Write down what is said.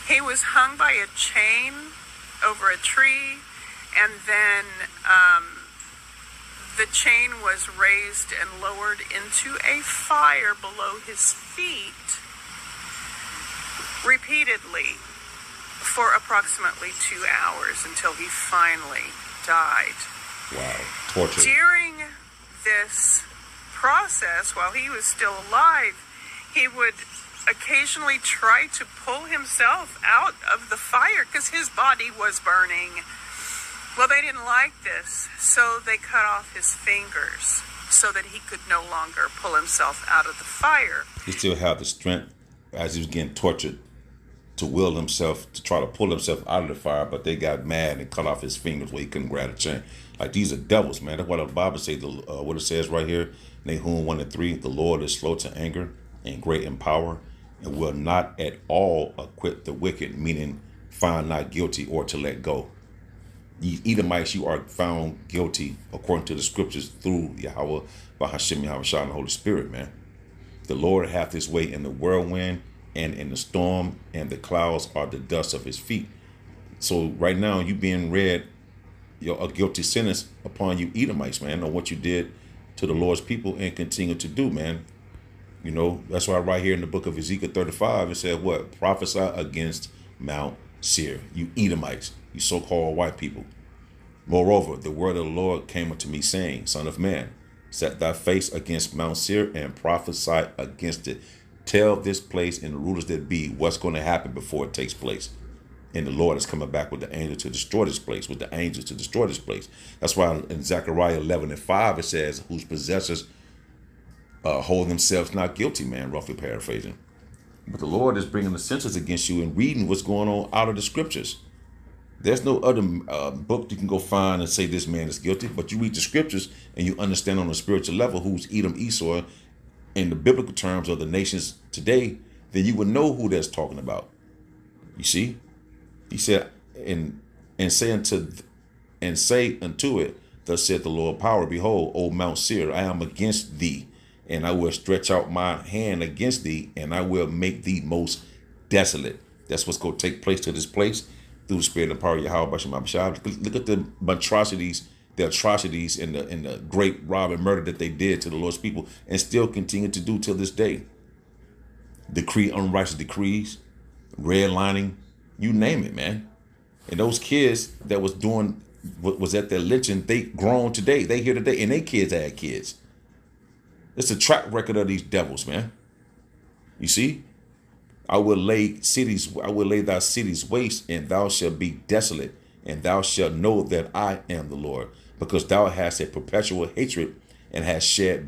He was hung by a chain over a tree, and then the chain was raised and lowered into a fire below his feet repeatedly for approximately 2 hours until he finally died. Wow, torture. During this process, while he was still alive, he would occasionally try to pull himself out of the fire because his body was burning. Well, they didn't like this, so they cut off his fingers so that he could no longer pull himself out of the fire. He still had the strength as he was getting tortured to will himself, to try to pull himself out of the fire, but they got mad and cut off his fingers where he couldn't grab the chain. Like, these are devils, man. That's what the Bible says, what it says right here, Nahum 1:3, the Lord is slow to anger and great in power, and will not at all acquit the wicked, meaning find not guilty or to let go. Ye Edomites, you are found guilty according to the scriptures through Yahweh, Bahashim, Yahweh Shah, and the Holy Spirit, man. The Lord hath his way in the whirlwind and in the storm, and the clouds are the dust of his feet. So right now, you being read a guilty sentence upon you Edomites, man, on what you did to the Lord's people and continue to do, man. You know, that's why right here in the book of Ezekiel 35, it said what? Prophesy against Mount Seir, you Edomites, you so-called white people. Moreover, the word of the Lord came unto me, saying, Son of man, set thy face against Mount Seir and prophesy against it. Tell this place and the rulers that be what's going to happen before it takes place. And the Lord is coming back with the angel to destroy this place, with the angels to destroy this place. That's why in Zechariah 11:5, it says, whose possessors hold themselves not guilty, man, roughly paraphrasing. But the Lord is bringing the censors against you and reading what's going on out of the scriptures. There's no other book you can go find and say this man is guilty, but you read the scriptures and you understand on a spiritual level who's Edom, Esau, in the biblical terms of the nations today, then you would know who that's talking about. You see? He said, and say unto it, thus saith the Lord power, behold, O Mount Seir, I am against thee, and I will stretch out my hand against thee, and I will make thee most desolate. That's what's going to take place to this place through the spirit and power of Yahweh. Look at the atrocities and the great rob and murder that they did to the Lord's people and still continue to do till this day. Decree unrighteous decrees, redlining, you name it, man. And those kids that was at their lynching, they grown today. They here today, and they kids had kids. It's a track record of these devils, man. You see? I will lay thy cities waste, and thou shalt be desolate, and thou shalt know that I am the Lord, because thou hast a perpetual hatred and hast shed